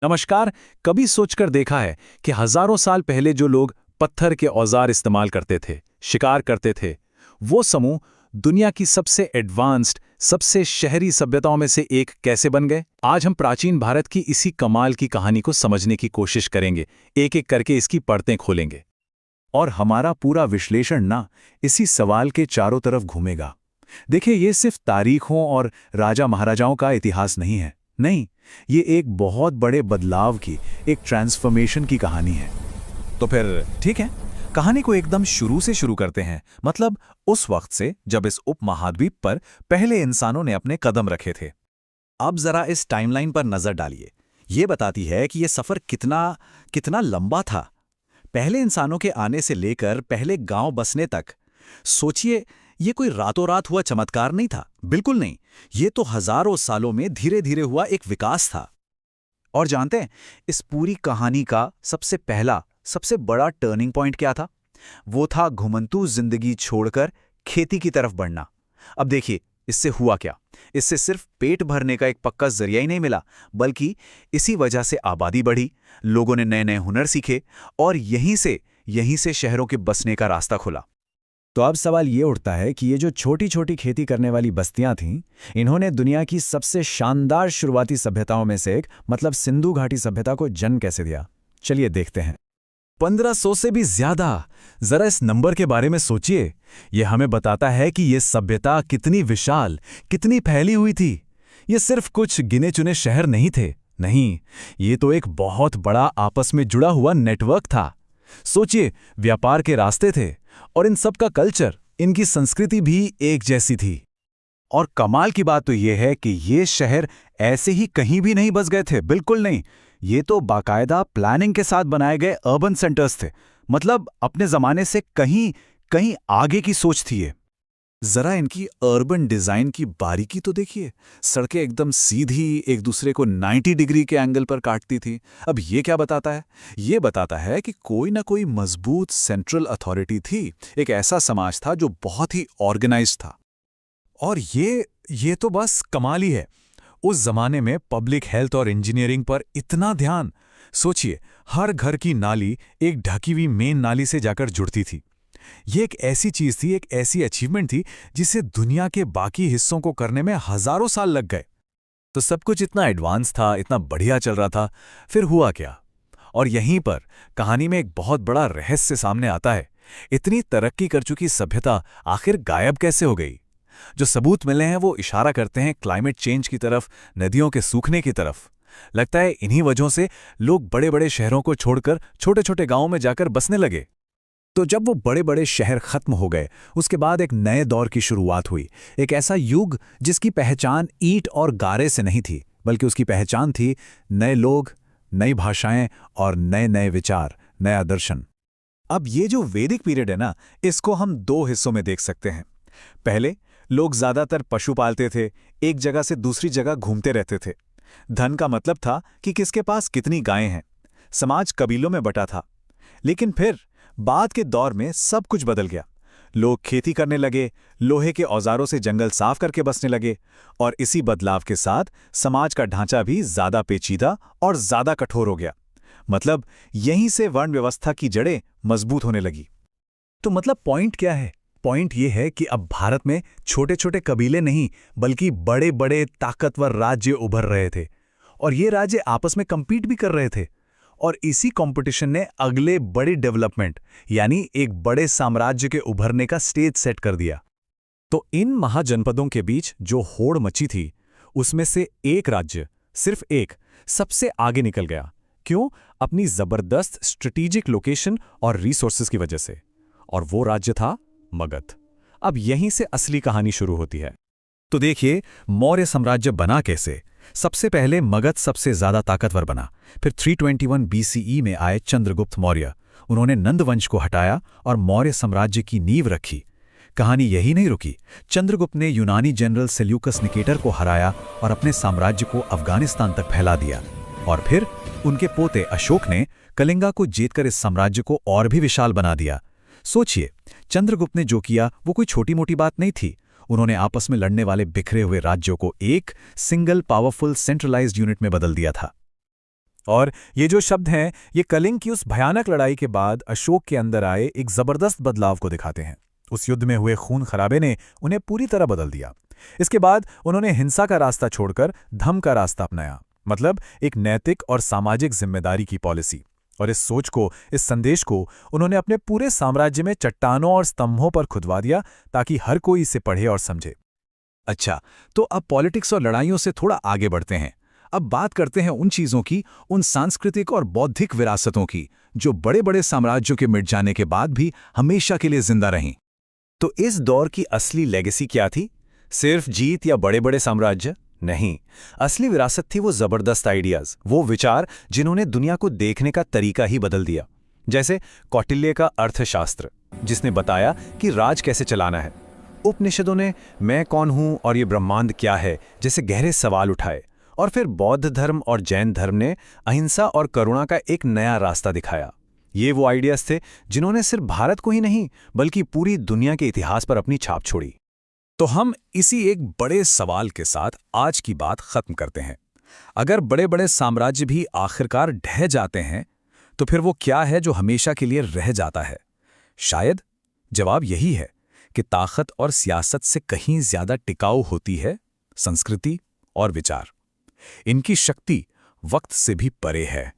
नमस्कार। कभी सोचकर देखा है कि हजारों साल पहले जो लोग पत्थर के औजार इस्तेमाल करते थे, शिकार करते थे, वो समूह दुनिया की सबसे एडवांस्ड, सबसे शहरी सभ्यताओं में से एक कैसे बन गए? आज हम प्राचीन भारत की इसी कमाल की कहानी को समझने की कोशिश करेंगे, एक एक करके इसकी परतें खोलेंगे। और हमारा पूरा विश्लेषण ना इसी सवाल के चारों तरफ घूमेगा। देखिए, ये सिर्फ तारीखों और राजा महाराजाओं का इतिहास नहीं है। नहीं, ये एक बहुत बड़े बदलाव की, एक ट्रांसफॉर्मेशन की कहानी है। तो फिर ठीक है, कहानी को एकदम शुरू से शुरू करते हैं। मतलब उस वक्त से जब इस उपमहाद्वीप पर पहले इंसानों ने अपने कदम रखे थे। अब जरा इस टाइमलाइन पर नजर डालिए। ये बताती है कि ये सफर कितना कितना लंबा था। पहले इंसानों के आने से लेकर पहले गांव बसने तक। सोचिए, ये कोई रातों रात हुआ चमत्कार नहीं था, बिल्कुल नहीं। ये तो हजारों सालों में धीरे धीरे हुआ एक विकास था। और जानते हैं, इस पूरी कहानी का सबसे पहला, सबसे बड़ा टर्निंग पॉइंट क्या था? वो था घुमंतू जिंदगी छोड़कर खेती की तरफ बढ़ना। अब देखिए, इससे हुआ क्या? इससे सिर्फ पेट भरने का एक पक्का जरिया ही नहीं मिला, बल्कि इसी वजह से आबादी बढ़ी, लोगों ने नए नए हुनर सीखे और यहीं से शहरों के बसने का रास्ता खुला। तो अब सवाल ये उठता है कि ये जो छोटी छोटी खेती करने वाली बस्तियां थीं, इन्होंने दुनिया की सबसे शानदार शुरुआती सभ्यताओं में से एक, मतलब सिंधु घाटी सभ्यता को जन्म कैसे दिया? चलिए देखते हैं। 1500 से भी ज्यादा। जरा इस नंबर के बारे में सोचिए। यह हमें बताता है कि यह सभ्यता कितनी विशाल, कितनी फैली हुई थी। ये सिर्फ कुछ गिने चुने शहर नहीं थे। नहीं, ये तो एक बहुत बड़ा आपस में जुड़ा हुआ नेटवर्क था। सोचिए, व्यापार के रास्ते थे और इन सब का कल्चर, इनकी संस्कृति भी एक जैसी थी। और कमाल की बात तो यह है कि ये शहर ऐसे ही कहीं भी नहीं बस गए थे, बिल्कुल नहीं। ये तो बाकायदा प्लानिंग के साथ बनाए गए अर्बन सेंटर्स थे। मतलब अपने जमाने से कहीं कहीं आगे की सोच थी ये। जरा इनकी अर्बन डिजाइन की बारीकी तो देखिए। सड़कें एकदम सीधी, एक दूसरे को 90 डिग्री के एंगल पर काटती थी। अब ये क्या बताता है? ये बताता है कि कोई ना कोई मजबूत सेंट्रल अथॉरिटी थी। एक ऐसा समाज था जो बहुत ही ऑर्गेनाइज्ड था। और ये तो बस कमाल ही है। उस जमाने में पब्लिक हेल्थ और इंजीनियरिंग पर इतना ध्यान। सोचिए, हर घर की नाली एक ढकी हुई मेन नाली से जाकर जुड़ती थी। ये एक ऐसी चीज थी, एक ऐसी अचीवमेंट थी जिसे दुनिया के बाकी हिस्सों को करने में हजारों साल लग गए। तो सब कुछ इतना एडवांस था, इतना बढ़िया चल रहा था। फिर हुआ क्या? और यहीं पर कहानी में एक बहुत बड़ा रहस्य सामने आता है। इतनी तरक्की कर चुकी सभ्यता आखिर गायब कैसे हो गई? जो सबूत मिले हैं वो इशारा करते हैं क्लाइमेट चेंज की तरफ, नदियों के सूखने की तरफ। लगता है इन्हीं वजहों से लोग बड़े बड़े शहरों को छोड़कर छोटे छोटे गांवों में जाकर बसने लगे। तो जब वो बड़े बड़े शहर खत्म हो गए, उसके बाद एक नए दौर की शुरुआत हुई। एक ऐसा युग जिसकी पहचान ईंट और गारे से नहीं थी, बल्कि उसकी पहचान थी नए लोग, नई भाषाएं और नए नए विचार, नया दर्शन। अब ये जो वैदिक पीरियड है ना, इसको हम दो हिस्सों में देख सकते हैं। पहले लोग ज्यादातर पशु पालते थे, एक जगह से दूसरी जगह घूमते रहते थे। धन का मतलब था कि किसके पास कितनी गायें हैं। समाज कबीलों में बटा था। लेकिन फिर बाद के दौर में सब कुछ बदल गया। लोग खेती करने लगे, लोहे के औजारों से जंगल साफ करके बसने लगे। और इसी बदलाव के साथ समाज का ढांचा भी ज्यादा पेचीदा और ज्यादा कठोर हो गया। मतलब यहीं से वर्ण व्यवस्था की जड़ें मजबूत होने लगी। तो मतलब पॉइंट क्या है? पॉइंट ये है कि अब भारत में छोटे छोटे कबीले नहीं, बल्कि बड़े बड़े ताकतवर राज्य उभर रहे थे। और ये राज्य आपस में कंपीट भी कर रहे थे। और इसी कंपटीशन ने अगले बड़ी डेवलपमेंट, यानी एक बड़े साम्राज्य के उभरने का स्टेज सेट कर दिया। तो इन महाजनपदों के बीच जो होड़ मची थी, उसमें से एक राज्य, सिर्फ एक, सबसे आगे निकल गया। क्यों? अपनी जबरदस्त स्ट्रेटेजिक लोकेशन और रिसोर्सेज की वजह से। और वो राज्य था मगध। अब यहीं से असली कहानी शुरू होती है। तो देखिए, मौर्य साम्राज्य बना कैसे। सबसे पहले मगध सबसे ज्यादा ताकतवर बना। फिर 321 BCE में आए चंद्रगुप्त मौर्य। उन्होंने नंद वंश को हटाया और मौर्य साम्राज्य की नींव रखी। कहानी यही नहीं रुकी। चंद्रगुप्त ने यूनानी जनरल सेल्यूकस निकेटर को हराया और अपने साम्राज्य को अफगानिस्तान तक फैला दिया। और फिर उनके पोते अशोक ने कलिंगा को जीतकर इस साम्राज्य को और भी विशाल बना दिया। सोचिए, चंद्रगुप्त ने जो किया वो कोई छोटी मोटी बात नहीं थी। उन्होंने आपस में लड़ने वाले बिखरे हुए राज्यों को एक सिंगल पावरफुल सेंट्रलाइज्ड यूनिट में बदल दिया था। और ये जो शब्द हैं, ये कलिंग की उस भयानक लड़ाई के बाद अशोक के अंदर आए एक जबरदस्त बदलाव को दिखाते हैं। उस युद्ध में हुए खून खराबे ने उन्हें पूरी तरह बदल दिया। इसके बाद उन्होंने हिंसा का रास्ता छोड़कर धम्म का रास्ता अपनाया, मतलब एक नैतिक और सामाजिक जिम्मेदारी की पॉलिसी। और इस सोच को, इस संदेश को उन्होंने अपने पूरे साम्राज्य में चट्टानों और स्तंभों पर खुदवा दिया, ताकि हर कोई इसे पढ़े और समझे। अच्छा, तो अब पॉलिटिक्स और लड़ाइयों से थोड़ा आगे बढ़ते हैं। अब बात करते हैं उन चीजों की, उन सांस्कृतिक और बौद्धिक विरासतों की, जो बड़े बड़े साम्राज्यों के मिट जाने के बाद भी हमेशा के लिए जिंदा रहीं। तो इस दौर की असली लेगेसी क्या थी? सिर्फ जीत या बड़े बड़े साम्राज्य? नहीं, असली विरासत थी वो जबरदस्त आइडियाज, वो विचार जिन्होंने दुनिया को देखने का तरीका ही बदल दिया। जैसे कौटिल्य का अर्थशास्त्र, जिसने बताया कि राज कैसे चलाना है। उपनिषदों ने मैं कौन हूं और ये ब्रह्मांड क्या है जैसे गहरे सवाल उठाए। और फिर बौद्ध धर्म और जैन धर्म ने अहिंसा और करुणा का एक नया रास्ता दिखाया। ये वो आइडियाज थे जिन्होंने सिर्फ भारत को ही नहीं बल्कि पूरी दुनिया के इतिहास पर अपनी छाप छोड़ी। तो हम इसी एक बड़े सवाल के साथ आज की बात खत्म करते हैं। अगर बड़े बड़े साम्राज्य भी आखिरकार ढह जाते हैं, तो फिर वो क्या है जो हमेशा के लिए रह जाता है? शायद जवाब यही है कि ताकत और सियासत से कहीं ज्यादा टिकाऊ होती है संस्कृति और विचार। इनकी शक्ति वक्त से भी परे है।